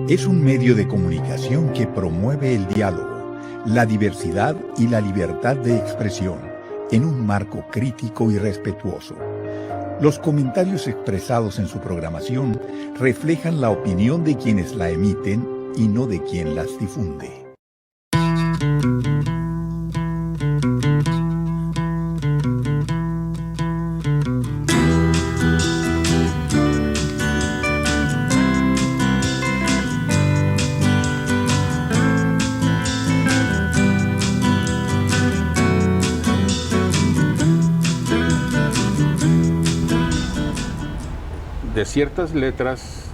Es un medio de comunicación que promueve el diálogo, la diversidad y la libertad de expresión en un marco crítico y respetuoso. Los comentarios expresados en su programación reflejan la opinión de quienes la emiten y no de quien las difunde. De ciertas letras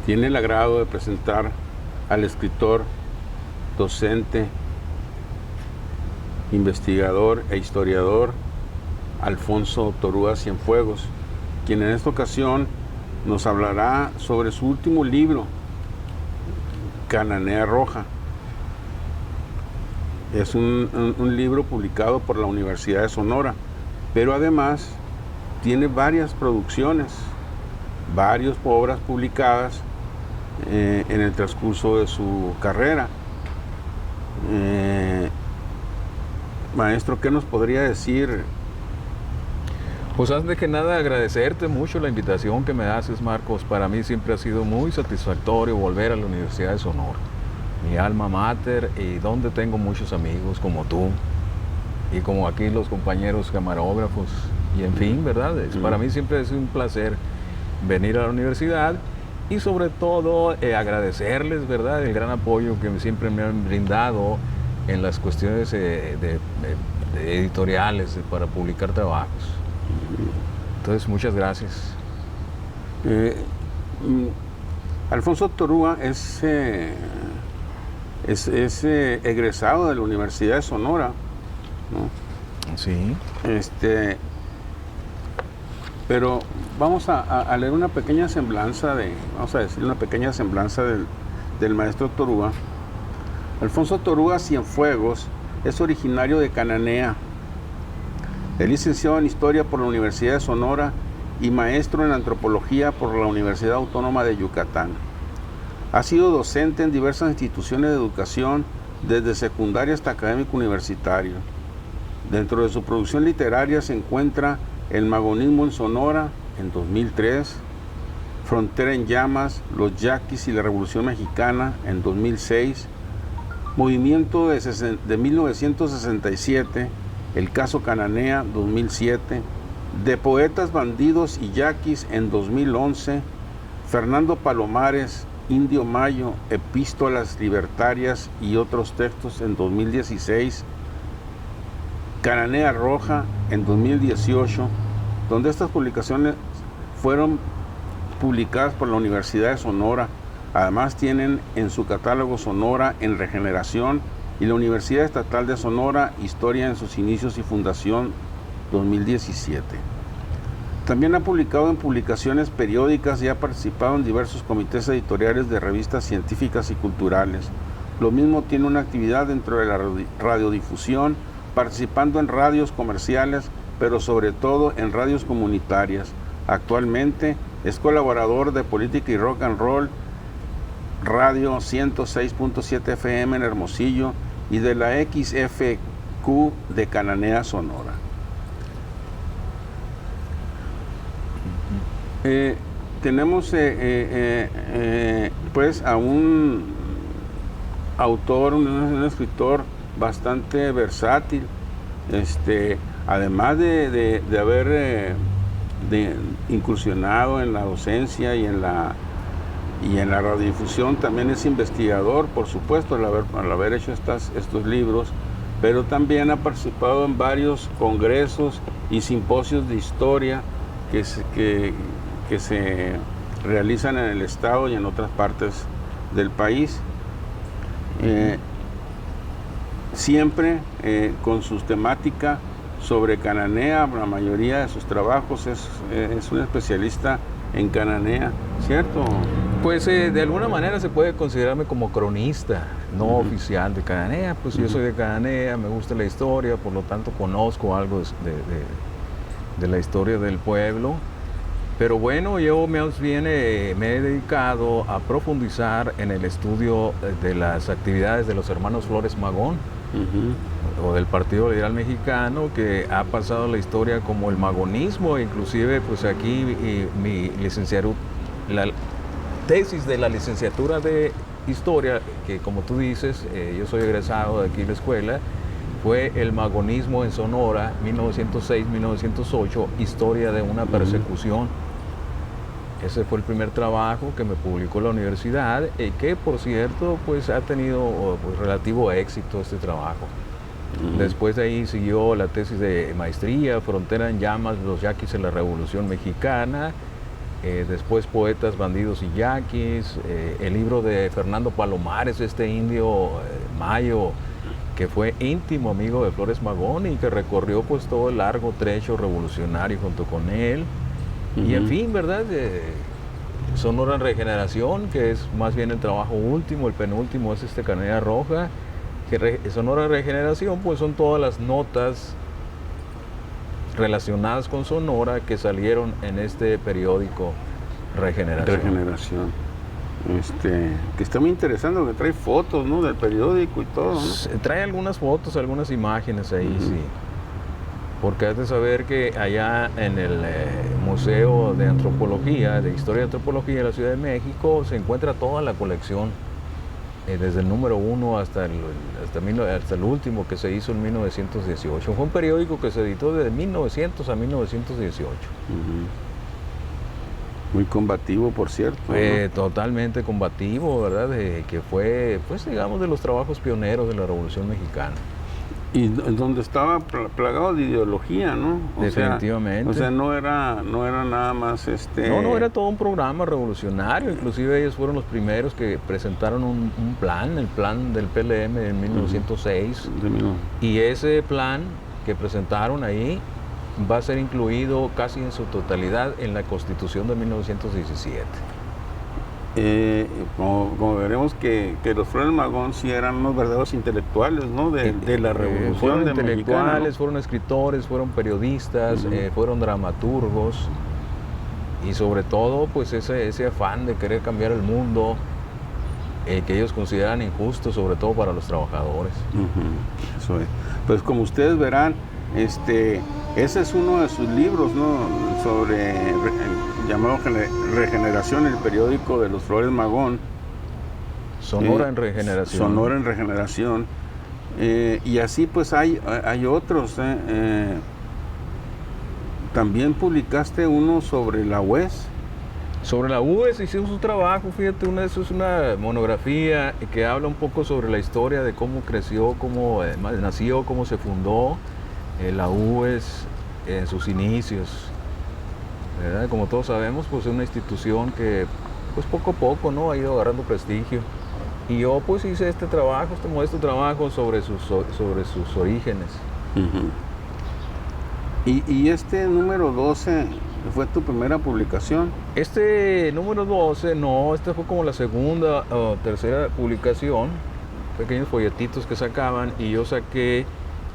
tiene el agrado de presentar al escritor, docente, investigador e historiador Alfonso Torúa Cienfuegos, quien en esta ocasión nos hablará sobre su último libro, Cananea Roja. Es un libro publicado por la Universidad de Sonora, pero además tiene varias producciones, varias obras publicadas en el transcurso de su carrera. Maestro, ¿qué nos podría decir? Pues antes que nada agradecerte mucho la invitación que me haces, Marcos. Para mí siempre ha sido muy satisfactorio volver a la Universidad de Sonora, mi alma mater, y donde tengo muchos amigos como tú y como aquí los compañeros camarógrafos. Y en fin, ¿verdad? Para mí siempre es un placer venir a la universidad y sobre todo agradecerles, ¿verdad?, el gran apoyo que siempre me han brindado en las cuestiones de editoriales para publicar trabajos. Entonces, muchas gracias. Alfonso Torúa es egresado de la Universidad de Sonora, ¿no? Sí. Pero vamos a leer una pequeña semblanza del maestro Torúa. Alfonso Torúa Cienfuegos es originario de Cananea. Es licenciado en Historia por la Universidad de Sonora y maestro en Antropología por la Universidad Autónoma de Yucatán. Ha sido docente en diversas instituciones de educación, desde secundaria hasta académico universitario. Dentro de su producción literaria se encuentra El Magonismo en Sonora, en 2003, Frontera en Llamas, Los Yaquis y la Revolución Mexicana, en 2006, Movimiento de 1967, El Caso Cananea, 2007, De Poetas, Bandidos y Yaquis, en 2011, Fernando Palomares, Indio Mayo, Epístolas Libertarias y otros textos, en 2016, Cananea Roja, en 2018, donde estas publicaciones fueron publicadas por la Universidad de Sonora. Además tienen en su catálogo Sonora en Regeneración y la Universidad Estatal de Sonora, Historia en sus inicios y fundación, 2017. También ha publicado en publicaciones periódicas y ha participado en diversos comités editoriales de revistas científicas y culturales. Lo mismo tiene una actividad dentro de la radiodifusión, participando en radios comerciales, pero sobre todo en radios comunitarias. Actualmente es colaborador de Política y Rock and Roll, Radio 106.7 FM en Hermosillo y de la XFQ de Cananea, Sonora. Tenemos pues a un autor, un escritor bastante versátil, además de haber incursionado en la docencia y en la radiodifusión. También es investigador, por supuesto, al haber hecho estos libros, pero también ha participado en varios congresos y simposios de historia que se realizan en el estado y en otras partes del país. Siempre con su temática sobre Cananea. La mayoría de sus trabajos es un especialista en Cananea, ¿cierto? Pues de alguna manera se puede considerarme como cronista, no oficial de Cananea. Pues yo soy de Cananea, me gusta la historia, por lo tanto conozco algo de la historia del pueblo. Pero bueno, yo más bien me he dedicado a profundizar en el estudio de las actividades de los hermanos Flores Magón, o del Partido Liberal Mexicano, que ha pasado la historia como el magonismo. Inclusive pues aquí mi licenciatura, la tesis de la licenciatura de Historia, que como tú dices, yo soy egresado de aquí de la escuela, fue el magonismo en Sonora, 1906-1908, historia de una persecución. Ese fue el primer trabajo que me publicó la universidad, que por cierto pues ha tenido pues, relativo éxito este trabajo. Después de ahí siguió la tesis de maestría, Frontera en llamas, los yaquis en la Revolución Mexicana, después Poetas, bandidos y yaquis, el libro de Fernando Palomares, este indio mayo, que fue íntimo amigo de Flores Magón y que recorrió pues todo el largo trecho revolucionario junto con él. Y en fin, ¿verdad? Sonora en Regeneración, que es más bien el trabajo último, el penúltimo es Cananea Roja. Sonora en Regeneración pues son todas las notas relacionadas con Sonora que salieron en este periódico Regeneración. Que está muy interesante, que trae fotos, ¿no?, del periódico y todo, ¿no? Trae algunas fotos, algunas imágenes ahí, sí. Porque has de saber que allá en el Museo de Antropología, de Historia de Antropología de la Ciudad de México, se encuentra toda la colección, desde el número 1 hasta el último, que se hizo en 1918. Fue un periódico que se editó desde 1900 a 1918. Muy combativo, por cierto. Fue totalmente combativo, ¿verdad? Que fue, pues digamos, de los trabajos pioneros de la Revolución Mexicana. Y donde estaba plagado de ideología, ¿no? Definitivamente. O sea, no era nada más No, era todo un programa revolucionario. Inclusive ellos fueron los primeros que presentaron un plan, el plan del PLM en 1906. Y ese plan que presentaron ahí va a ser incluido casi en su totalidad en la Constitución de 1917. Como veremos que los Flores Magón sí eran unos verdaderos intelectuales, ¿no?, de la revolución. Fueron intelectuales, mexicana, ¿no? Fueron escritores, fueron periodistas, fueron dramaturgos, y sobre todo pues ese afán de querer cambiar el mundo, que ellos consideran injusto, sobre todo para los trabajadores. Eso es. Pues como ustedes verán, ese es uno de sus libros, ¿no?, llamado Regeneración, el periódico de los Flores Magón. Sonora en Regeneración. Sonora en Regeneración. Y así pues hay otros. También publicaste uno sobre la UES. Sobre la UES hicimos un trabajo, fíjate, eso es una monografía que habla un poco sobre la historia de cómo creció, cómo nació, cómo se fundó la UES en sus inicios, ¿verdad? Como todos sabemos, pues es una institución que pues poco a poco, ¿no?, ha ido agarrando prestigio. Y yo pues hice este modesto trabajo sobre sus orígenes. ¿Y este número 12 fue tu primera publicación? Este número 12, no, esta fue como la segunda o tercera publicación, pequeños folletitos que sacaban, y yo saqué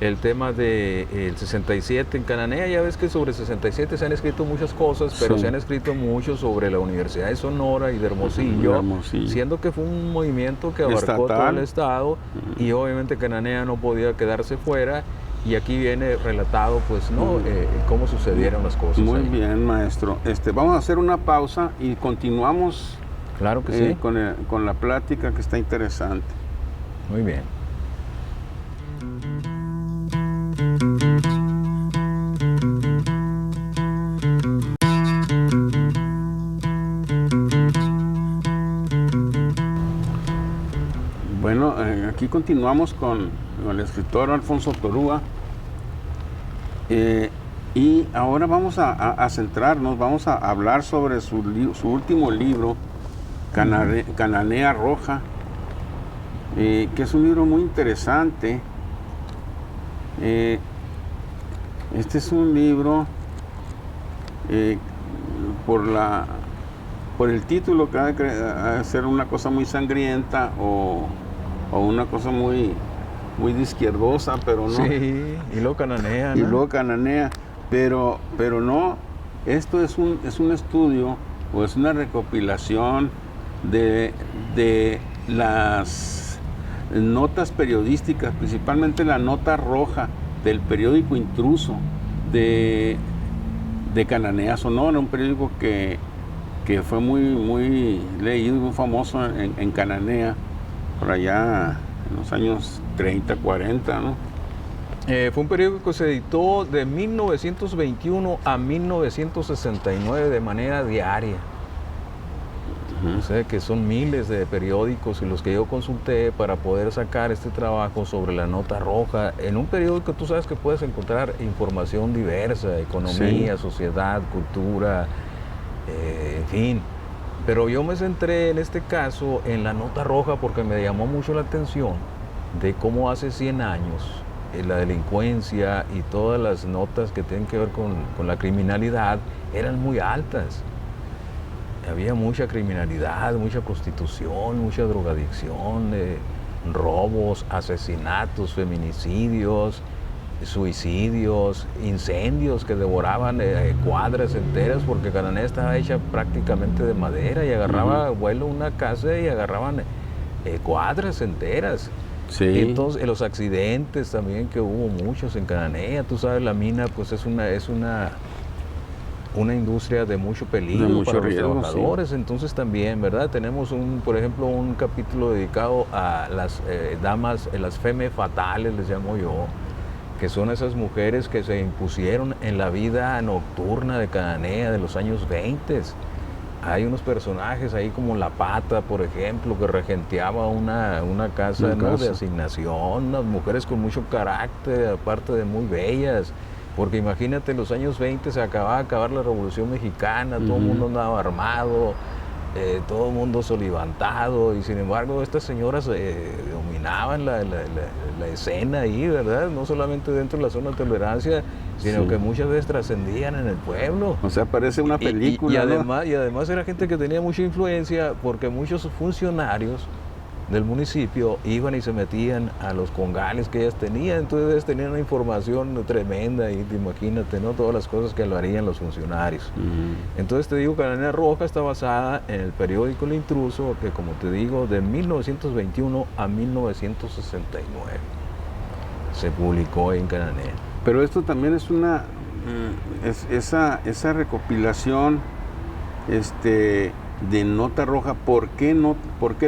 el tema del 67 en Cananea. Ya ves que sobre 67 se han escrito muchas cosas, pero se han escrito mucho sobre la Universidad de Sonora y de Hermosillo, siendo que fue un movimiento que abarcó todo el estado, y obviamente Cananea no podía quedarse fuera, y aquí viene relatado pues cómo sucedieron las cosas. Muy bien, maestro. Vamos a hacer una pausa y continuamos. Claro que sí. Con la plática, que está interesante. Muy bien. Bueno, aquí continuamos con el escritor Alfonso Torúa, y ahora vamos a centrarnos, vamos a hablar sobre su último libro, Cananea Roja, que es un libro muy interesante. Este es un libro, por el título, que ha de ser una cosa muy sangrienta o una cosa muy de izquierdosa, pero no. Sí, y luego Cananea, ¿no? Y luego Cananea, pero no, esto es un estudio o es una recopilación de las notas periodísticas, principalmente la nota roja del periódico Intruso de Cananea, Sonora, un periódico que fue muy leído y muy famoso en Cananea, por allá en los años 30, 40, ¿no? Fue un periódico que se editó de 1921 a 1969 de manera diaria. O sea que son miles de periódicos y los que yo consulté para poder sacar este trabajo sobre la nota roja. En un periódico tú sabes que puedes encontrar información diversa, economía, sí, sociedad, cultura, en fin. Pero yo me centré en este caso en la nota roja porque me llamó mucho la atención de cómo hace 100 años la delincuencia y todas las notas que tienen que ver con la criminalidad eran muy altas. Había mucha criminalidad, mucha prostitución, mucha drogadicción, robos, asesinatos, feminicidios, suicidios, incendios que devoraban cuadras enteras, porque Cananea estaba hecha prácticamente de madera y agarraba vuelo una casa y agarraban cuadras enteras. Sí. Entonces, los accidentes también, que hubo muchos en Cananea. Tú sabes, la mina pues es una industria de mucho peligro de mucho para riesgo, los trabajadores, sí. Entonces también, ¿verdad? Tenemos por ejemplo, un capítulo dedicado a las damas, las femme fatales, les llamo yo, que son esas mujeres que se impusieron en la vida nocturna de Cananea de los años 20. Hay unos personajes ahí como La Pata, por ejemplo, que regenteaba una casa, ¿no?, de asignación, unas mujeres con mucho carácter, aparte de muy bellas. Porque imagínate, en los años 20 se acababa de acabar la Revolución Mexicana, todo el mundo andaba armado, todo el mundo solivantado, y sin embargo estas señoras dominaban la escena ahí, ¿verdad? No solamente dentro de la zona de tolerancia, sino que muchas veces trascendían en el pueblo. O sea, parece una película, ¿no? Y además era gente que tenía mucha influencia, porque muchos funcionarios del municipio iban y se metían a los congales que ellas tenían, entonces tenían una información tremenda y imagínate, ¿no?, todas las cosas que lo harían los funcionarios. Entonces te digo, Cananea Roja está basada en el periódico El Intruso, que como te digo, de 1921 a 1969 se publicó en Cananea. Pero esto también es esa recopilación de nota roja. ¿Por qué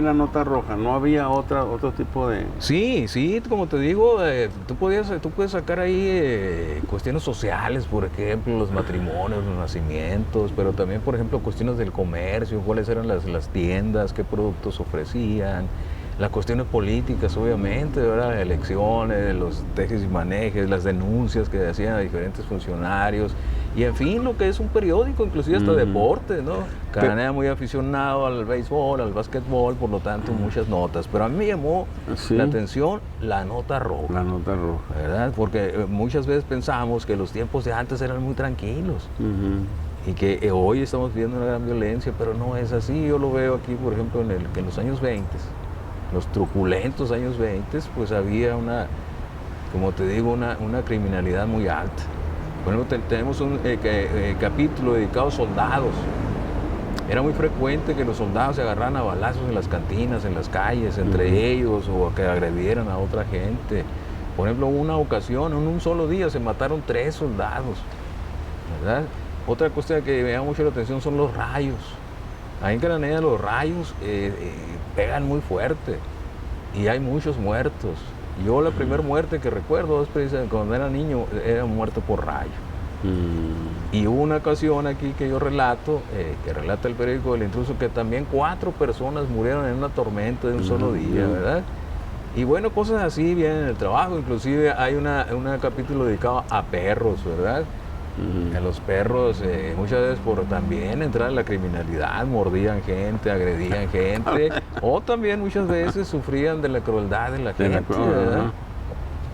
la nota roja? ¿No había otro tipo de...? Sí, como te digo, tú puedes sacar ahí cuestiones sociales, por ejemplo, los matrimonios, los nacimientos, pero también, por ejemplo, cuestiones del comercio, cuáles eran las tiendas, qué productos ofrecían, las cuestiones políticas, obviamente, ¿verdad?, elecciones, los tejes y manejes, las denuncias que hacían a diferentes funcionarios, y en fin, lo que es un periódico, inclusive hasta deporte, ¿no? Cananea muy aficionado al béisbol, al básquetbol, por lo tanto muchas notas, pero a mí me llamó la atención la nota roja. La nota roja. ¿Verdad? Porque muchas veces pensamos que los tiempos de antes eran muy tranquilos. Y que hoy estamos viviendo una gran violencia, pero no es así. Yo lo veo aquí, por ejemplo, que en los años 20, los truculentos años 20, pues había como te digo, una criminalidad muy alta. Por ejemplo, tenemos un capítulo dedicado a soldados. Era muy frecuente que los soldados se agarraran a balazos en las cantinas, en las calles, entre ellos, o que agredieran a otra gente. Por ejemplo, una ocasión, en un solo día, se mataron 3 soldados, ¿verdad? Otra cuestión que me llama mucho la atención son los rayos. Ahí en Cananea los rayos pegan muy fuerte y hay muchos muertos. Yo la primera muerte que recuerdo es precisamente cuando era niño, era muerto por rayo. Y hubo una ocasión aquí que yo relato, que relata el periódico El Intruso, que también 4 personas murieron en una tormenta de un solo día, ¿verdad? Y bueno, cosas así vienen en el trabajo. Inclusive hay un capítulo dedicado a perros, ¿verdad? A los perros, muchas veces por también entrar en la criminalidad, mordían gente, agredían gente, o también muchas veces sufrían de la crueldad de la gente, ¿verdad?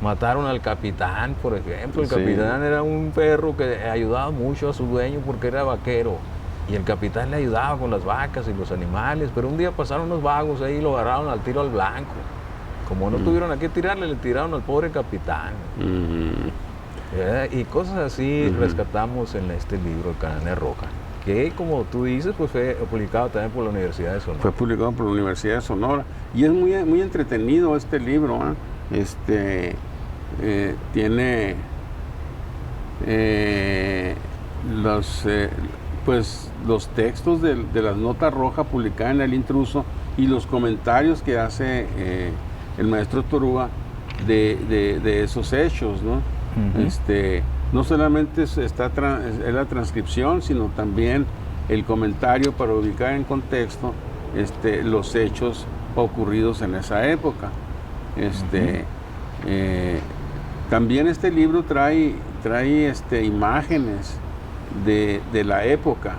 Mataron al capitán, por ejemplo. El capitán era un perro que ayudaba mucho a su dueño porque era vaquero, y el capitán le ayudaba con las vacas y los animales, pero un día pasaron unos vagos ahí y lo agarraron al tiro al blanco. Como no tuvieron a qué tirarle, le tiraron al pobre capitán. Y cosas así rescatamos en este libro, Cananea Roja, que como tú dices, pues fue publicado también por la Universidad de Sonora. Fue publicado por la Universidad de Sonora y es muy, muy entretenido este libro, ¿eh? Tiene los textos de las notas rojas publicadas en El Intruso y los comentarios que hace el maestro Torúa de esos hechos, ¿no? No solamente es la transcripción, sino también el comentario para ubicar en contexto los hechos ocurridos en esa época. También este libro trae imágenes de la época.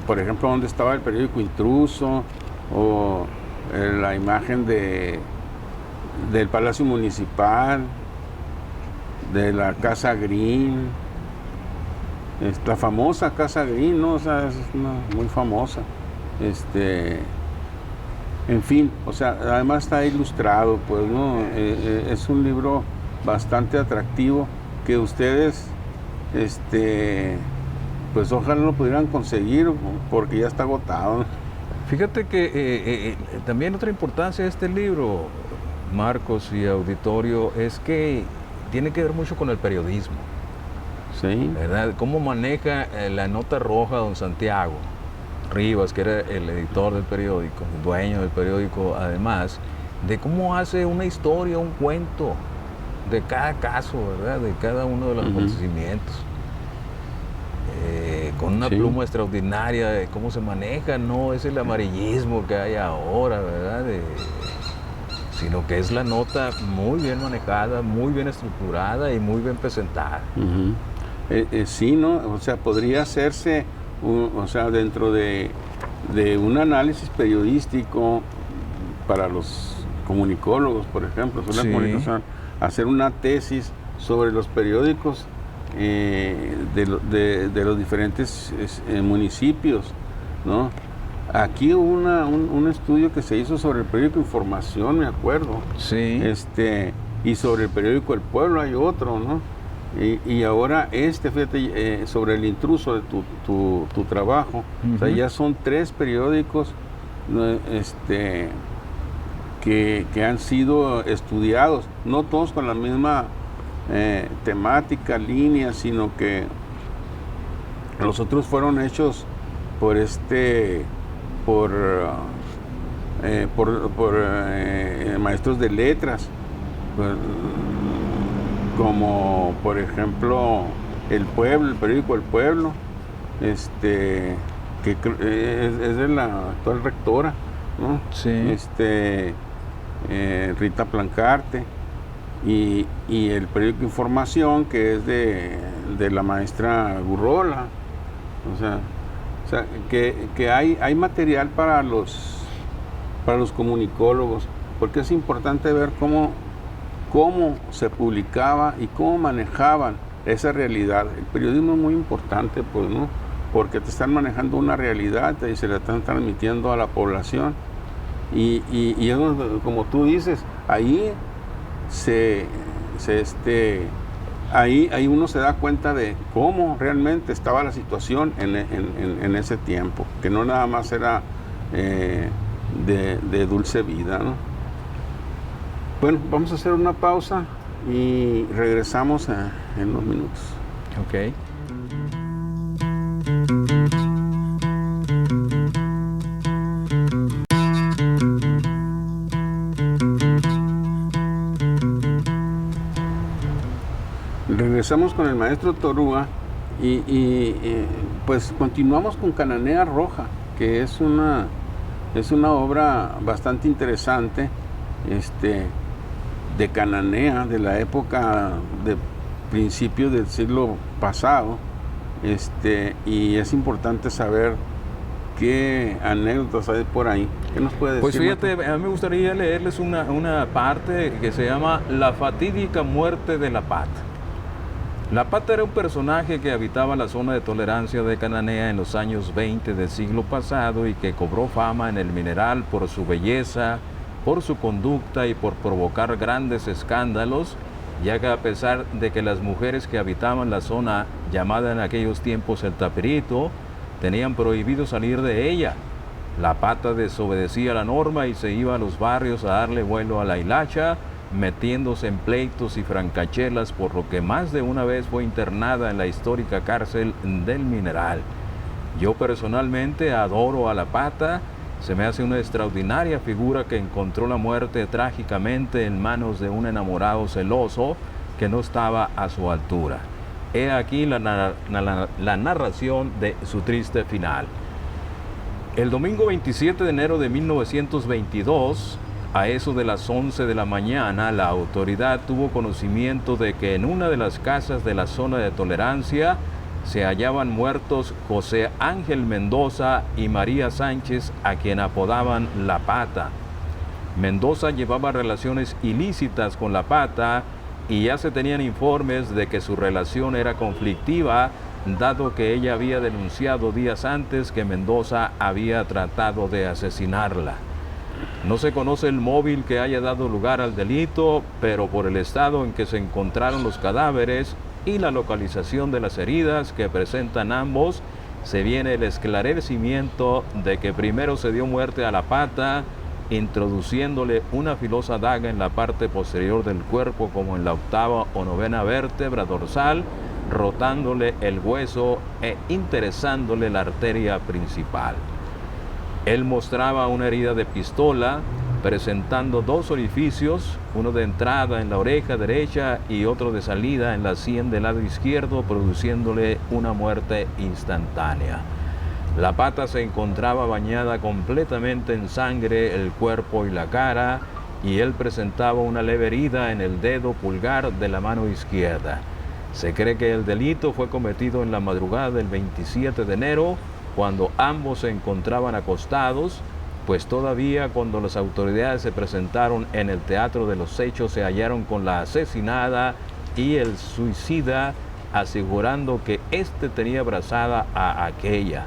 Por ejemplo, donde estaba el periódico Intruso, o la imagen del Palacio Municipal, de la Casa Green, la famosa Casa Green, ¿no? O sea, es muy famosa. En fin, o sea, además está ilustrado, pues, ¿no? Es un libro bastante atractivo que ustedes, pues ojalá lo pudieran conseguir porque ya está agotado, ¿no? Fíjate que también otra importancia de este libro, Marcos y auditorio, es que tiene que ver mucho con el periodismo. Sí. ¿Verdad? Cómo maneja la nota roja don Santiago Rivas, que era el editor del periódico, el dueño del periódico, además, de cómo hace una historia, un cuento de cada caso, ¿verdad? De cada uno de los acontecimientos. Con una pluma extraordinaria de cómo se maneja, no es el amarillismo que hay ahora, ¿verdad? Sino que es la nota muy bien manejada, muy bien estructurada y muy bien presentada. Sí, ¿no? O sea, podría hacerse, dentro de un análisis periodístico para los comunicólogos, por ejemplo, hacer una tesis sobre los periódicos de los diferentes municipios, ¿no? Aquí hubo un estudio que se hizo sobre el periódico Información, me acuerdo. Sí. Y sobre el periódico El Pueblo hay otro, ¿no? Y ahora fíjate, sobre El Intruso de tu trabajo, o sea, ya son 3 periódicos que han sido estudiados, no todos con la misma temática, línea, sino que los otros fueron hechos por maestros de letras, como por ejemplo El Pueblo, el periódico El Pueblo, que es de la actual rectora, ¿no? Sí. Rita Plancarte, y el periódico Información, que es de la maestra Gurrola. O sea que hay material para los comunicólogos, porque es importante ver cómo se publicaba y cómo manejaban esa realidad. El periodismo es muy importante, pues, ¿no? Porque te están manejando una realidad y se la están transmitiendo a la población. Y como tú dices, ahí ahí uno se da cuenta de cómo realmente estaba la situación en ese tiempo, que no nada más era de dulce vida, ¿no? Bueno, vamos a hacer una pausa y regresamos en unos minutos. Ok. Regresamos con el maestro Torúa y pues continuamos con Cananea Roja, que es una obra bastante interesante, de Cananea, de la época de principios del siglo pasado, y es importante saber qué anécdotas hay por ahí. ¿Qué nos puede decir? Pues fíjate, a mí me gustaría leerles una parte que se llama La fatídica muerte de la Pata. La Pata era un personaje que habitaba la zona de tolerancia de Cananea en los años 20 del siglo pasado y que cobró fama en el mineral por su belleza, por su conducta y por provocar grandes escándalos ya que a pesar de que las mujeres que habitaban la zona llamada en aquellos tiempos el Taperito, tenían prohibido salir de ella. La Pata desobedecía la norma y se iba a los barrios a darle vuelo a la hilacha, metiéndose en pleitos y francachelas, por lo que más de una vez fue internada en la histórica cárcel del Mineral. Yo personalmente adoro a la Pata, se me hace una extraordinaria figura que encontró la muerte trágicamente en manos de un enamorado celoso que no estaba a su altura. He aquí la narración de su triste final. El domingo 27 de enero de 1922, a eso de las 11 de la mañana, la autoridad tuvo conocimiento de que en una de las casas de la zona de tolerancia se hallaban muertos José Ángel Mendoza y María Sánchez, a quien apodaban La Pata. Mendoza llevaba relaciones ilícitas con La Pata y ya se tenían informes de que su relación era conflictiva, dado que ella había denunciado días antes que Mendoza había tratado de asesinarla. No se conoce el móvil que haya dado lugar al delito, pero por el estado en que se encontraron los cadáveres y la localización de las heridas que presentan ambos, se viene el esclarecimiento de que primero se dio muerte a La Pata, introduciéndole una filosa daga en la parte posterior del cuerpo, como en la 8ª o 9ª vértebra dorsal, rotándole el hueso e interesándole la arteria principal. Él mostraba una herida de pistola, presentando 2 orificios, uno de entrada en la oreja derecha y otro de salida en la sien del lado izquierdo, produciéndole una muerte instantánea. La Pata se encontraba bañada completamente en sangre el cuerpo y la cara, y él presentaba una leve herida en el dedo pulgar de la mano izquierda. Se cree que el delito fue cometido en la madrugada del 27 de enero, cuando ambos se encontraban acostados, pues todavía cuando las autoridades se presentaron en el teatro de los hechos se hallaron con la asesinada y el suicida, asegurando que éste tenía abrazada a aquella.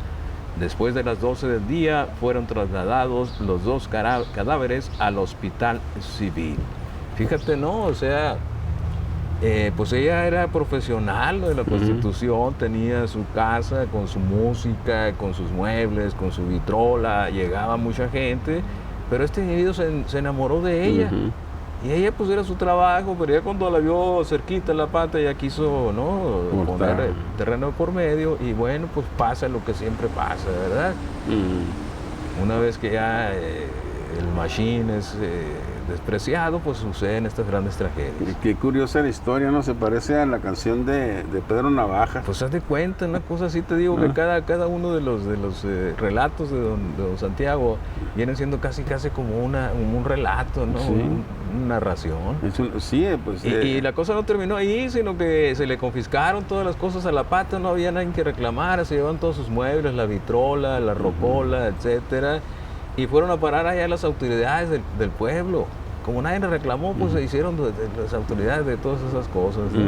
Después de las 12 del día fueron trasladados los 2 cadáveres al hospital civil. Fíjate, ¿no? O sea, pues ella era profesional de la prostitución, tenía su casa con su música, con sus muebles, con su vitrola, llegaba mucha gente, pero este individuo se enamoró de ella. Y ella pues era su trabajo, pero ya cuando la vio cerquita La Pata ya quiso, ¿no?, poner terreno por medio, y bueno, pues pasa lo que siempre pasa, ¿verdad? Una vez que ya el machine es despreciado, pues suceden estas grandes tragedias. Qué curiosa la historia, ¿no? Se parece a la canción de Pedro Navaja. Pues haz de cuenta, una cosa así, te digo, que cada uno de los relatos de don Santiago vienen siendo casi como un relato, ¿no? Sí. Una narración. Sí, pues... Y la cosa no terminó ahí, sino que se le confiscaron todas las cosas a La Pata, no había nadie que reclamara, se llevaban todos sus muebles, la vitrola, la rocola, etcétera, y fueron a parar allá las autoridades del pueblo. Como nadie le reclamó, pues se hicieron las autoridades de todas esas cosas, ¿no?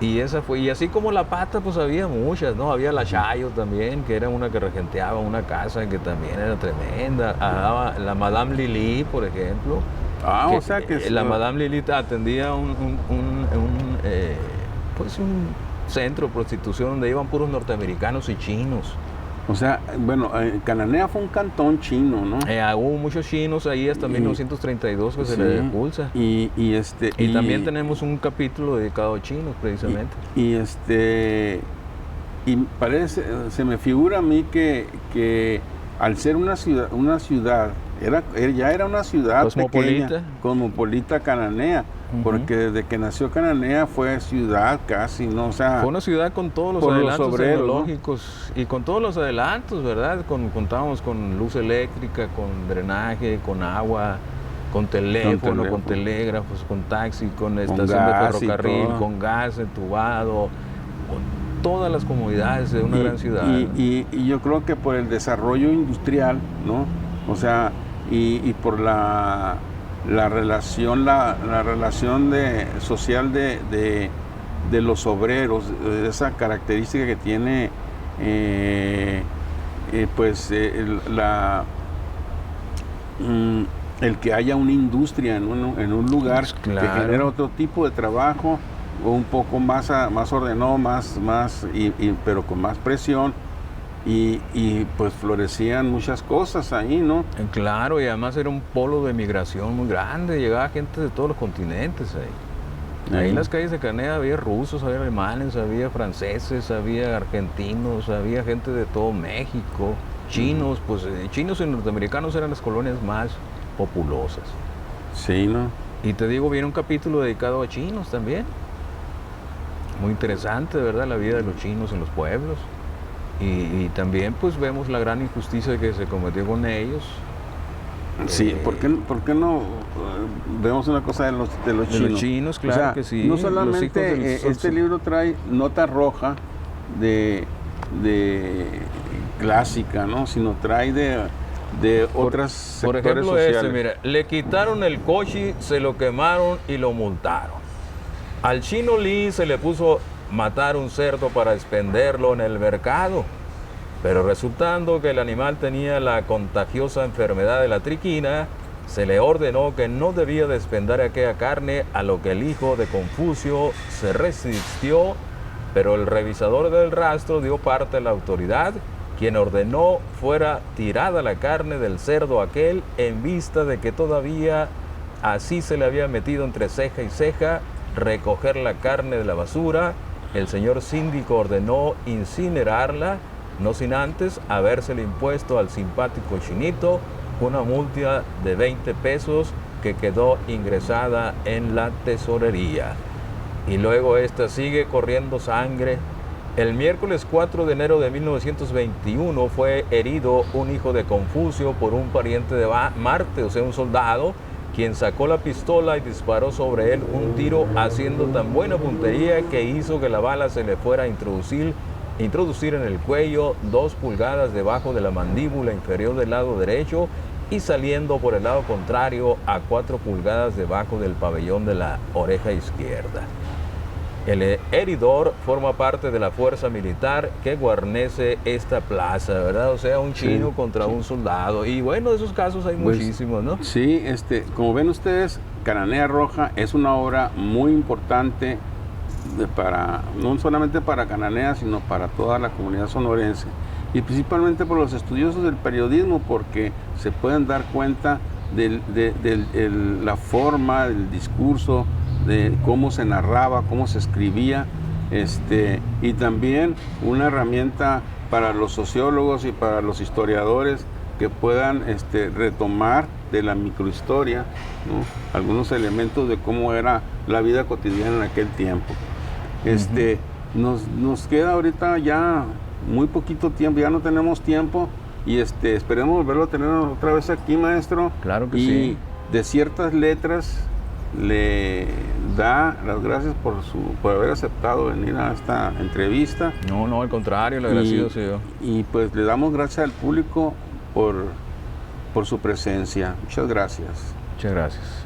Y esa fue, y así como La Pata, pues había muchas, ¿no? Había la Chayo también, que era una que regenteaba una casa que también era tremenda. La Madame Lili, por ejemplo. O sea que... La Madame Lili atendía un centro de prostitución donde iban puros norteamericanos y chinos. O sea, bueno, Cananea fue un cantón chino, ¿no? Hubo muchos chinos ahí hasta 1932 que se le expulsa. Y también tenemos un capítulo dedicado a chinos, precisamente. Y parece, se me figura a mí que al ser una ciudad ya era una ciudad cosmopolita, pequeña, cosmopolita Cananea, porque desde que nació Cananea fue ciudad casi, ¿no? O sea, fue una ciudad con todos los adelantos tecnológicos, ¿no? Y con todos los adelantos, ¿verdad? Contábamos con luz eléctrica, con drenaje, con agua, con teléfono, con telégrafos, con taxi, con estación de ferrocarril, con gas entubado, con todas las comodidades de una gran ciudad. Y yo creo que por el desarrollo industrial, ¿no? O sea, y por la relación social de los obreros, esa característica que tiene el que haya una industria en un lugar que genera otro tipo de trabajo, un poco más ordenado, pero con más presión, y pues florecían muchas cosas ahí, ¿no? Claro, y además era un polo de migración muy grande, llegaba gente de todos los continentes ahí. Ahí en las calles de Cananea había rusos, había alemanes, había franceses, había argentinos, había gente de todo México, chinos, pues chinos y norteamericanos eran las colonias más populosas. Sí, ¿no? Y te digo, viene un capítulo dedicado a chinos también. Muy interesante, ¿verdad? La vida de los chinos en los pueblos. Y también pues vemos la gran injusticia que se cometió con ellos. Sí, ¿por qué no vemos una cosa de los chinos? De los chinos, claro, o sea, que sí. No solamente este libro trae nota roja de clásica, ¿no? Sino trae de otras sectores por ejemplo, sociales. mira, le quitaron el coche, se lo quemaron y lo multaron. Al chino Lee se le puso matar un cerdo para expenderlo en el mercado, pero resultando que el animal tenía la contagiosa enfermedad de la triquina, se le ordenó que no debía de expender aquella carne, a lo que el hijo de Confucio se resistió, pero el revisador del rastro dio parte a la autoridad, quien ordenó fuera tirada la carne del cerdo aquel, en vista de que todavía así se le había metido entre ceja y ceja recoger la carne de la basura. El señor síndico ordenó incinerarla, no sin antes habérsele impuesto al simpático chinito una multa de 20 pesos que quedó ingresada en la tesorería. Y luego esta sigue corriendo sangre. El miércoles 4 de enero de 1921 fue herido un hijo de Confucio por un pariente de Marte, o sea, un soldado, quien sacó la pistola y disparó sobre él un tiro haciendo tan buena puntería que hizo que la bala se le fuera a introducir en el cuello 2 pulgadas debajo de la mandíbula inferior del lado derecho y saliendo por el lado contrario a 4 pulgadas debajo del pabellón de la oreja izquierda. El heridor forma parte de la fuerza militar que guarnece esta plaza, ¿verdad? O sea, un chino contra un soldado. Y bueno, de esos casos hay muchísimos, ¿no? Sí, como ven ustedes, Cananea Roja es una obra muy importante no solamente para Cananea, sino para toda la comunidad sonorense. Y principalmente por los estudiosos del periodismo, porque se pueden dar cuenta de la forma, del discurso, de cómo se narraba, cómo se escribía, y también una herramienta para los sociólogos y para los historiadores que puedan retomar de la microhistoria, ¿no?, algunos elementos de cómo era la vida cotidiana en aquel tiempo. Nos queda ahorita ya muy poquito tiempo, ya no tenemos tiempo, y esperemos volverlo a tener otra vez aquí, maestro. Claro que y sí. De Ciertas Letras le da las gracias por haber aceptado venir a esta entrevista. No, al contrario, le agradecido soy yo. Y pues le damos gracias al público por su presencia. Muchas gracias. Muchas gracias.